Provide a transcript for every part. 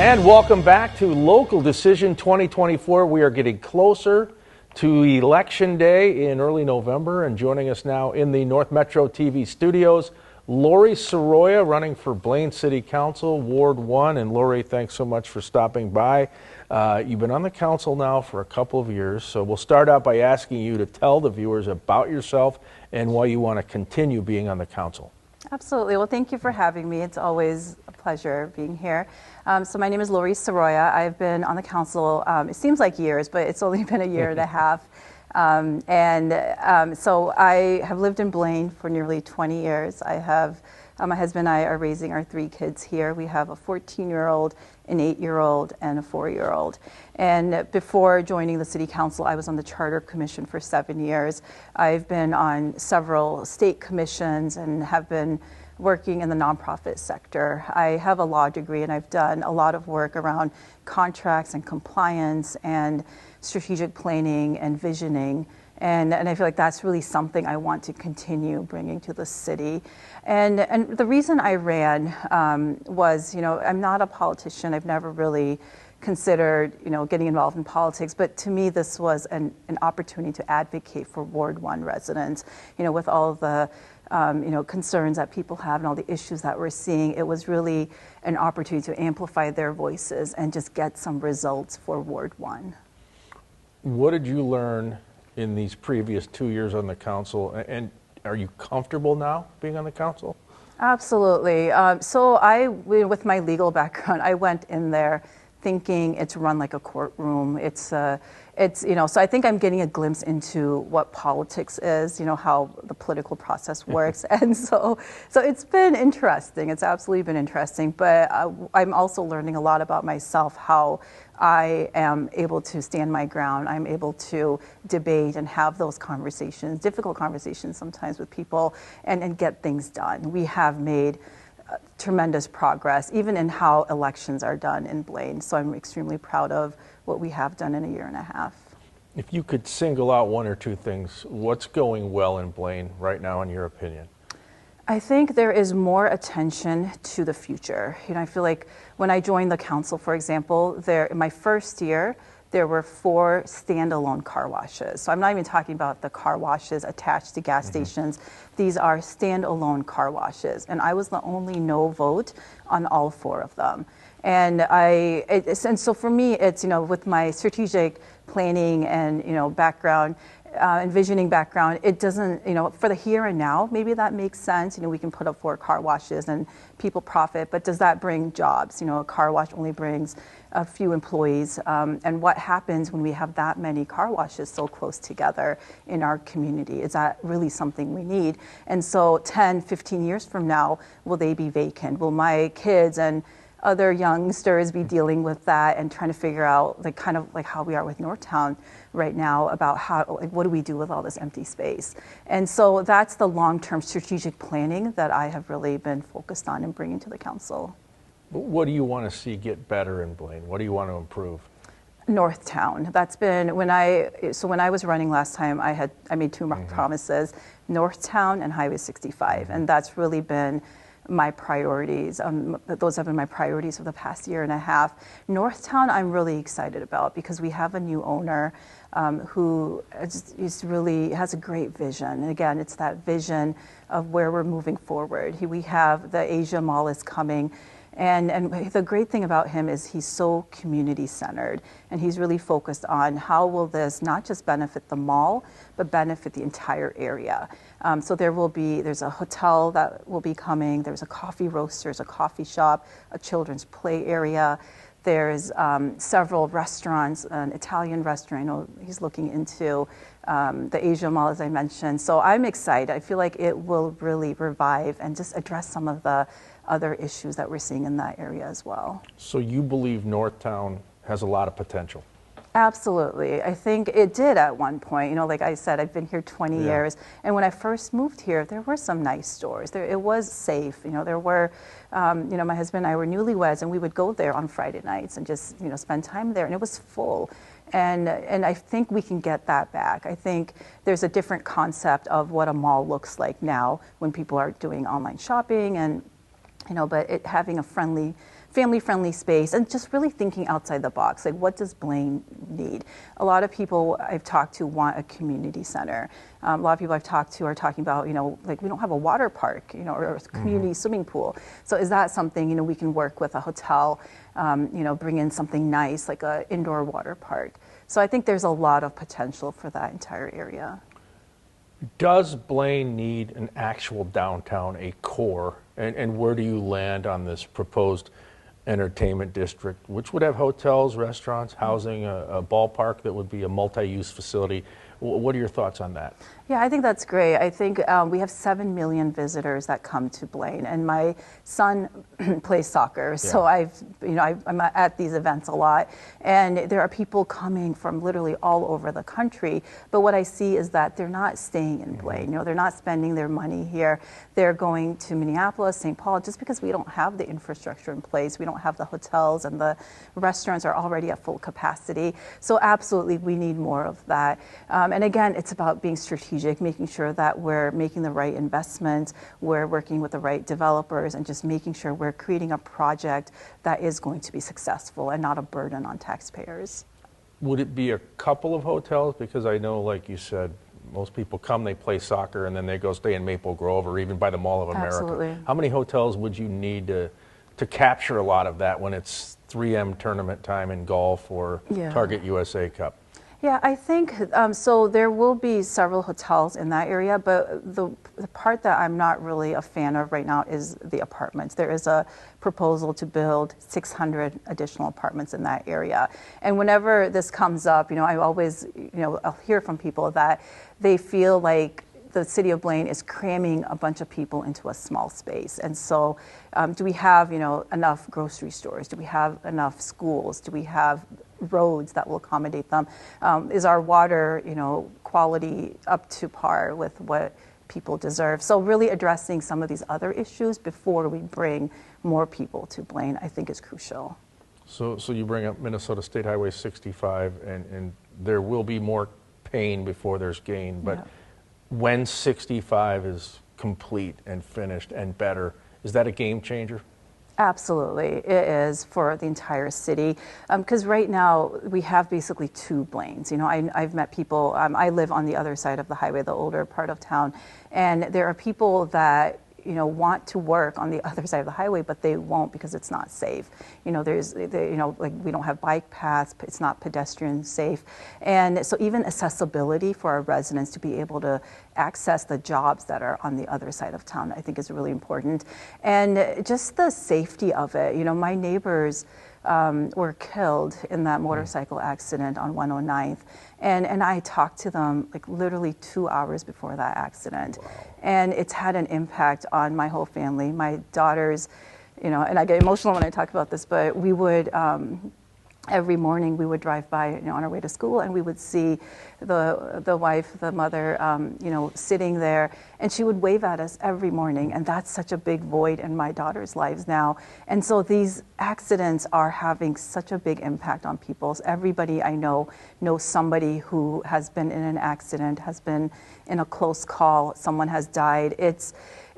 And welcome back to Local Decision 2024. We are getting closer to Election Day in early November, and joining us now in the North Metro TV studios, Lori Saroya, running for Blaine City Council, Ward 1. And Lori, thanks so much for stopping by. You've been on the council now for a couple of years, so we'll start out by asking you to tell the viewers about yourself and why you want to continue being on the council. Absolutely. Well, thank you for having me. It's always a pleasure being here. So my name is Lori Saroya. I've been on the council, it seems like years, but it's only been a year and a half. So I have lived in Blaine for nearly 20 years. I have, my husband and I are raising our 3 kids here. We have a 14-year-old, an 8-year-old, and a 4-year-old. And before joining the City Council, I was on the Charter Commission for 7 years. I've been on several state commissions and have been working in the nonprofit sector. I have a law degree, and I've done a lot of work around contracts and compliance and strategic planning and visioning. And I feel like that's really something I want to continue bringing to the city. And the reason I ran was, I'm not a politician. I've never really considered, getting involved in politics. But to me, this was an opportunity to advocate for Ward 1 residents, with all of the concerns that people have and all the issues that we're seeing. It was really an opportunity to amplify their voices and just get some results for Ward 1. What did you learn in these previous 2 years on the council, and are you comfortable now being on the council? Absolutely. So with my legal background, I went in there thinking it's run like a courtroom. So I think I'm getting a glimpse into what politics is, how the political process works. And so it's been interesting. It's absolutely been interesting. But I'm also learning a lot about myself, how I am able to stand my ground. I'm able to debate and have those conversations, difficult conversations sometimes with people, and get things done. We have made tremendous progress, even in how elections are done in Blaine. So I'm extremely proud of what we have done in a year and a half. If you could single out 1 or 2 things, what's going well in Blaine right now, in your opinion? I think there is more attention to the future. I feel like when I joined the council, for example, in my first year, there were 4 standalone car washes. So I'm not even talking about the car washes attached to gas stations. These are standalone car washes. And I was the only no vote on all 4 of them. And so for me, it's, with my strategic planning and, background, envisioning background, it doesn't, for the here and now, maybe that makes sense. We can put up 4 car washes and people profit, but does that bring jobs? A car wash only brings a few employees. And what happens when we have that many car washes so close together in our community? Is that really something we need? And so 10, 15 years from now, will they be vacant? Will my kids and other youngsters be dealing with that and trying to figure out kind of how we are with Northtown right now about what do we do with all this empty space? And so that's the long-term strategic planning that I have really been focused on and bringing to the council. What do you want to see get better in Blaine? What do you want to improve? Northtown. That's been when I was running last time, I made 2 promises: Northtown and Highway 65, and that's really been my priorities. Those have been my priorities for the past year and a half. Northtown, I'm really excited about because we have a new owner who really has a great vision. And again, it's that vision of where we're moving forward. We have the Asia Mall is coming. And the great thing about him is he's so community-centered, and he's really focused on how will this not just benefit the mall, but benefit the entire area. So there's a hotel that will be coming, there's a coffee roasters, a coffee shop, a children's play area. There's several restaurants, an Italian restaurant. I know he's looking into the Asia Mall, as I mentioned. So I'm excited. I feel like it will really revive and just address some of the other issues that we're seeing in that area as well. So you believe Northtown has a lot of potential? Absolutely. I think it did at one point. Like I said, I've been here 20 years. And when I first moved here, there were some nice stores. It was safe. There were, my husband and I were newlyweds, and we would go there on Friday nights and just, spend time there. And it was full. And I think we can get that back. I think there's a different concept of what a mall looks like now when people are doing online shopping and, but having a friendly family-friendly space, and just really thinking outside the box. Like, what does Blaine need? A lot of people I've talked to want a community center. A lot of people I've talked to are talking about, like, we don't have a water park, or a community swimming pool. So is that something, we can work with a hotel, bring in something nice, like an indoor water park. So I think there's a lot of potential for that entire area. Does Blaine need an actual downtown, a core? And where do you land on this proposed entertainment district, which would have hotels, restaurants, housing, a ballpark that would be a multi-use facility? What are your thoughts on that? Yeah, I think that's great. I think we have 7 million visitors that come to Blaine, and my son plays soccer, so I'm at these events a lot, and there are people coming from literally all over the country. But what I see is that they're not staying in Blaine. They're not spending their money here. They're going to Minneapolis, St. Paul, just because we don't have the infrastructure in place. We don't have the hotels, and the restaurants are already at full capacity. So absolutely, we need more of that. And again, it's about being strategic, making sure that we're making the right investments, we're working with the right developers, and just making sure we're creating a project that is going to be successful and not a burden on taxpayers. Would it be a couple of hotels? Because I know, like you said, most people come, they play soccer, and then they go stay in Maple Grove or even by the Mall of America. Absolutely. How many hotels would you need to capture a lot of that when it's 3M tournament time in golf or Target USA Cup? Yeah, I think, so there will be several hotels in that area, but the part that I'm not really a fan of right now is the apartments. There is a proposal to build 600 additional apartments in that area. And whenever this comes up, I always, I'll hear from people that they feel like the city of Blaine is cramming a bunch of people into a small space. And so do we have, enough grocery stores? Do we have enough schools? Do we have roads that will accommodate them? Is our water, quality up to par with what people deserve? So really addressing some of these other issues before we bring more people to Blaine, I think is crucial. So you bring up Minnesota State Highway 65, and there will be more pain before there's gain, but when 65 is complete and finished and better, is that a game changer? Absolutely, it is for the entire city. Because right now we have basically 2 Blaines. I've met people, I live on the other side of the highway, the older part of town, and there are people that want to work on the other side of the highway, but they won't because it's not safe. Like we don't have bike paths, it's not pedestrian safe. And so even accessibility for our residents to be able to access the jobs that are on the other side of town, I think is really important. And just the safety of it. My neighbors were killed in that motorcycle accident on 109th. And I talked to them like literally 2 hours before that accident. Wow. And it's had an impact on my whole family. My daughters, and I get emotional when I talk about this, but we would, every morning we would drive by, on our way to school, and we would see the wife, the mother, sitting there, and she would wave at us every morning, and that's such a big void in my daughter's lives now. And so these accidents are having such a big impact on people. Everybody I know knows somebody who has been in an accident, has been in a close call, someone has died. It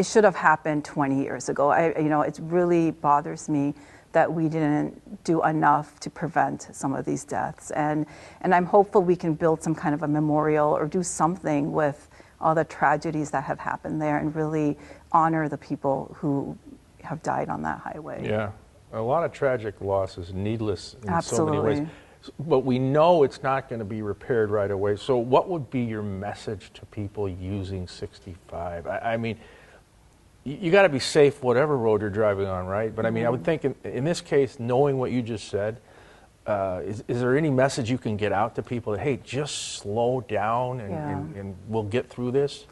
should have happened 20 years ago. It really bothers me that we didn't do enough to prevent some of these deaths. And I'm hopeful we can build some kind of a memorial or do something with all the tragedies that have happened there and really honor the people who have died on that highway. Yeah, a lot of tragic losses, needless in Absolutely. so many ways. But we know it's not going to be repaired right away. So what would be your message to people using 65? I mean, you got to be safe whatever road you're driving on, right? But I mean, I would think in this case, knowing what you just said, is there any message you can get out to people that, hey, just slow down and we'll get through this?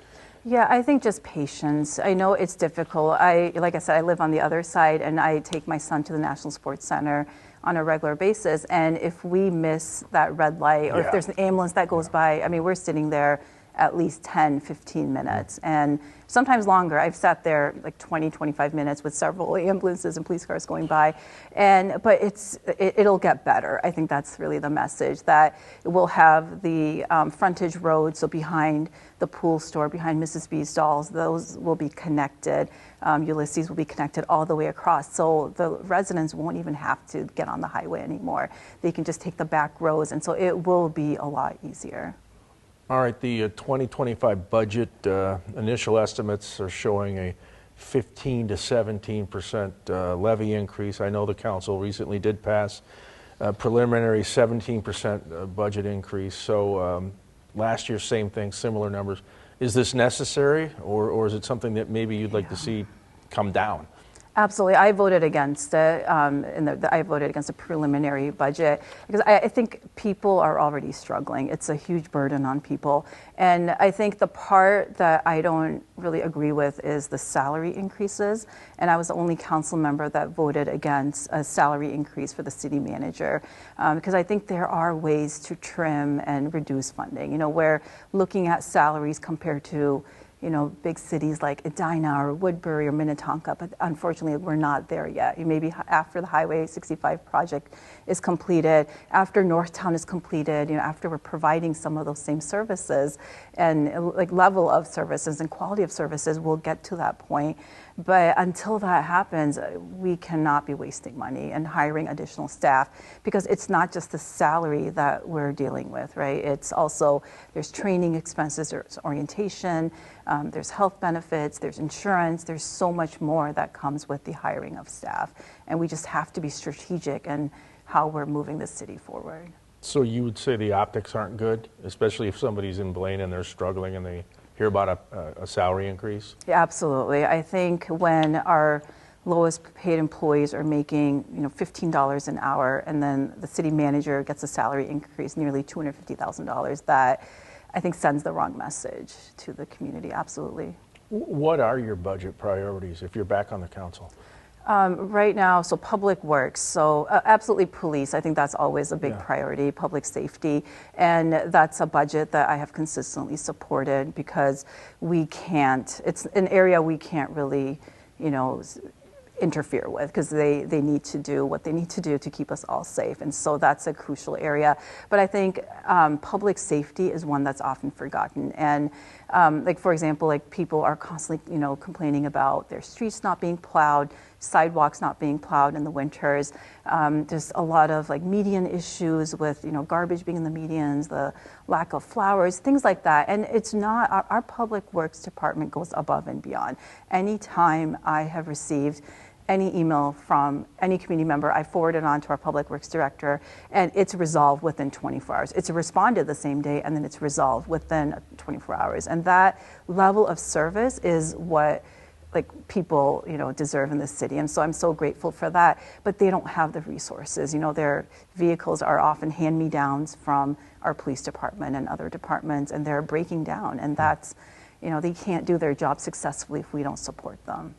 Yeah, I think just patience. I know it's difficult. Like I said, I live on the other side, and I take my son to the National Sports Center on a regular basis. And if we miss that red light, or if there's an ambulance that goes by, I mean, we're sitting there at least 10, 15 minutes, and sometimes longer. I've sat there like 20, 25 minutes with several ambulances and police cars going by, but it'll get better. I think that's really the message, that we'll have the frontage road, so behind the pool store, behind Mrs. B's dolls, those will be connected. Ulysses will be connected all the way across, so the residents won't even have to get on the highway anymore. They can just take the back roads, and so it will be a lot easier. All right, the 2025 budget initial estimates are showing a 15 to 17% levy increase. I know the council recently did pass a preliminary 17% budget increase. So last year, same thing, similar numbers. Is this necessary, or is it something that maybe you'd like to see come down? Absolutely. I voted against it. I voted against the preliminary budget because I think people are already struggling. It's a huge burden on people. And I think the part that I don't really agree with is the salary increases. And I was the only council member that voted against a salary increase for the city manager because I think there are ways to trim and reduce funding. You know, we're looking at salaries compared to big cities like Edina or Woodbury or Minnetonka, but unfortunately we're not there yet. Maybe after the Highway 65 project is completed, after Northtown is completed, after we're providing some of those same services and like level of services and quality of services, we'll get to that point. But until that happens, we cannot be wasting money and hiring additional staff because it's not just the salary that we're dealing with, right? It's also, there's training expenses, there's orientation, there's health benefits, there's insurance, there's so much more that comes with the hiring of staff. And we just have to be strategic in how we're moving the city forward. So you would say the optics aren't good, especially if somebody's in Blaine and they're struggling and they hear about a salary increase? Yeah, absolutely. I think when our lowest paid employees are making $15 an hour and then the city manager gets a salary increase nearly $250,000, that I think sends the wrong message to the community. Absolutely. What are your budget priorities if you're back on the council? Right now, so public works, so absolutely police. I think that's always a big priority, public safety. And that's a budget that I have consistently supported because it's an area we can't really, interfere with because they need to do what they need to do to keep us all safe. And so that's a crucial area. But I think public safety is one that's often forgotten. And like, for example, like people are constantly, complaining about their streets not being plowed, sidewalks not being plowed in the winters. There's a lot of like median issues with, garbage being in the medians, the lack of flowers, things like that. And it's not, our public works department goes above and beyond. Anytime I have received any email from any community member, I forward it on to our public works director, and it's resolved within 24 hours. It's responded the same day, and then it's resolved within 24 hours. And that level of service is what people deserve in this city, and so I'm so grateful for that. But they don't have the resources. Their vehicles are often hand-me-downs from our police department and other departments, and they're breaking down. And that's, they can't do their job successfully if we don't support them.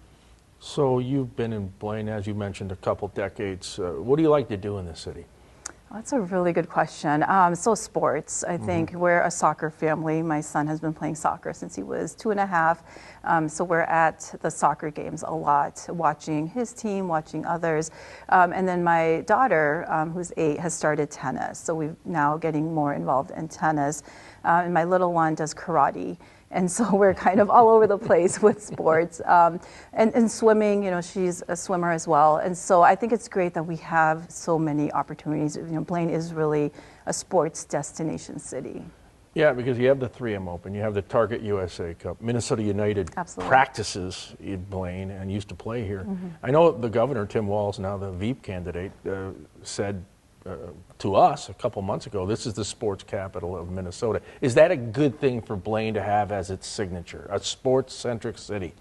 So you've been in Blaine, as you mentioned, a couple decades. What do you like to do in the city? That's a really good question. So sports, I think we're a soccer family. My son has been playing soccer since he was 2.5. So we're at the soccer games a lot, watching his team, watching others. And then my daughter, who's 8, has started tennis. So we're now getting more involved in tennis. And my little one does karate. And so we're kind of all over the place with sports. And swimming, she's a swimmer as well. And so I think it's great that we have so many opportunities. Blaine is really a sports destination city. Yeah, because you have the 3M Open, you have the Target USA Cup. Minnesota United practices in Blaine and used to play here. I know the governor, Tim Walz, now the Veep candidate, said to us a couple months ago, this is the sports capital of Minnesota. Is that a good thing for Blaine to have as its signature, a sports-centric city?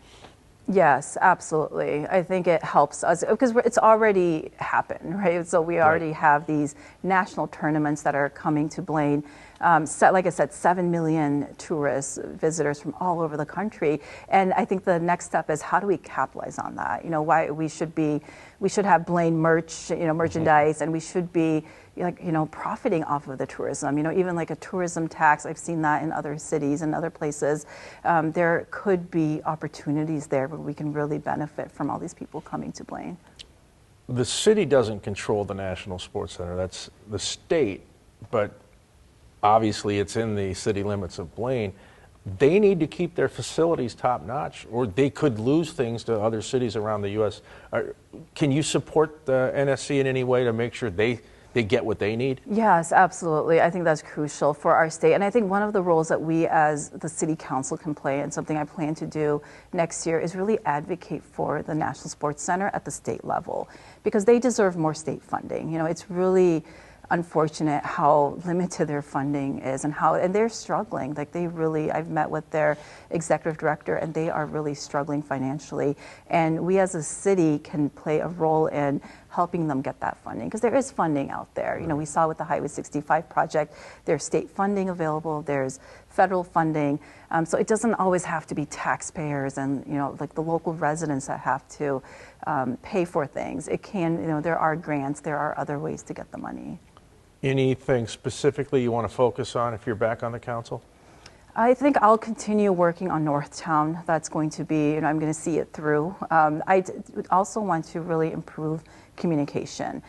Yes, absolutely. I think it helps us because it's already happened, right? So we already have these national tournaments that are coming to Blaine. Like I said, 7 million tourists, visitors from all over the country. And I think the next step is how do we capitalize on that? Why we should have Blaine merch, merchandise, and we should be, profiting off of the tourism. Even like a tourism tax, I've seen that in other cities and other places. There could be opportunities there where we can really benefit from all these people coming to Blaine. The city doesn't control the National Sports Center. That's the state, but obviously it's in the city limits of Blaine. They need to keep their facilities top notch, or they could lose things to other cities around the U.S. Can you support the NSC in any way to make sure they get what they need? Yes, absolutely. I think that's crucial for our state. And I think one of the roles that we as the city council can play, and something I plan to do next year, is really advocate for the National Sports Center at the state level, because they deserve more state funding. It's really unfortunate how limited their funding is, and they're struggling. Like I've met with their executive director, and they are really struggling financially. And we as a city can play a role in helping them get that funding, because there is funding out there. We saw with the Highway 65 project, there's state funding available, there's federal funding. So it doesn't always have to be taxpayers and like the local residents that have to pay for things. It can, there are grants, there are other ways to get the money. Anything specifically you want to focus on if you're back on the council? I think I'll continue working on Northtown. That's going to be, I'm going to see it through. I also want to really improve communication.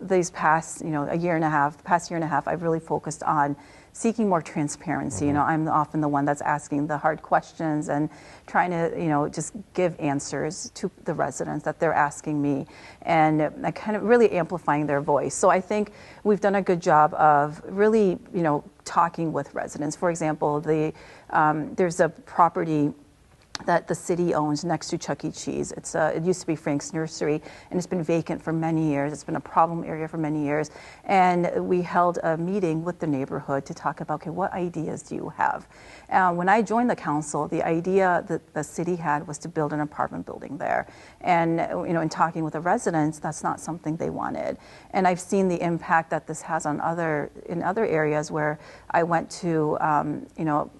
These past, past year and a half, I've really focused on seeking more transparency. I'm often the one that's asking the hard questions and trying to, just give answers to the residents that they're asking me, and kind of really amplifying their voice. So I think we've done a good job of really, talking with residents. For example, there's a property that the city owns next to Chuck E. Cheese. It used to be Frank's Nursery, and it's been vacant for many years. It's been a problem area for many years. And we held a meeting with the neighborhood to talk about, okay, what ideas do you have? When I joined the council, the idea that the city had was to build an apartment building there. And in talking with the residents, that's not something they wanted. And I've seen the impact that this has on in other areas where I went to,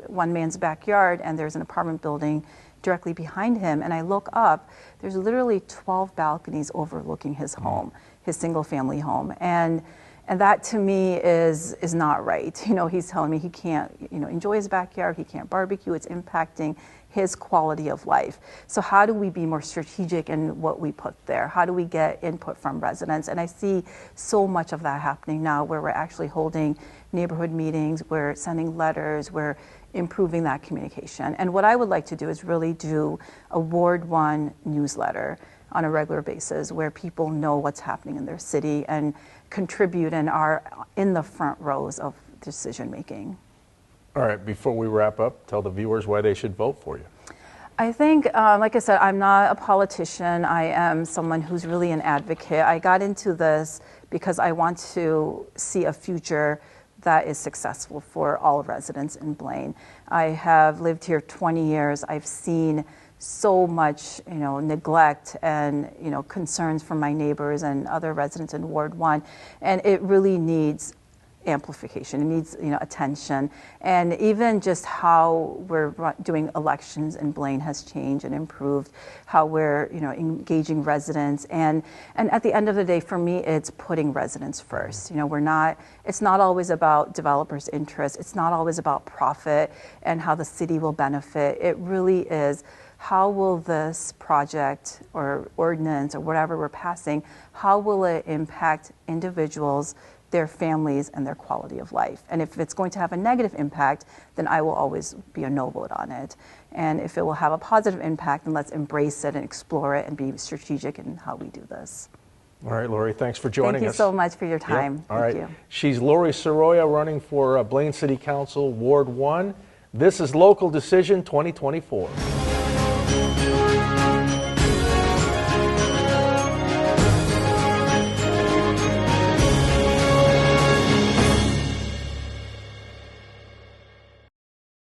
one man's backyard, and there's an apartment building directly behind him, and I look up, there's literally 12 balconies overlooking his home, his single family home. And that to me is not right. He's telling me he can't, enjoy his backyard, he can't barbecue, it's impacting his quality of life. So how do we be more strategic in what we put there? How do we get input from residents? And I see so much of that happening now, where we're actually holding neighborhood meetings, we're sending letters, we're improving that communication. And what I would like to do is really do a Ward 1 newsletter on a regular basis, where people know what's happening in their city and contribute and are in the front rows of decision making. All right, before we wrap up, tell the viewers why they should vote for you. I think, like I said, I'm not a politician. I am someone who's really an advocate. I got into this because I want to see a future that is successful for all residents in Blaine. I have lived here 20 years. I've seen so much, neglect and, concerns from my neighbors and other residents in Ward 1, and it really needs amplification. It needs, attention. And even just how we're doing elections in Blaine has changed and improved, how we're, engaging residents. And at the end of the day, for me, it's putting residents first. It's not always about developers' interests. It's not always about profit and how the city will benefit. It really is, how will this project or ordinance or whatever we're passing, how will it impact individuals, their families, and their quality of life? And if it's going to have a negative impact, then I will always be a no vote on it. And if it will have a positive impact, then let's embrace it and explore it and be strategic in how we do this. All right, Lori, thanks for joining us. Thank you so much for your time. Yep. All right. Thank you. She's Lori Saroya, running for Blaine City Council, Ward 1. This is Local Decision 2024.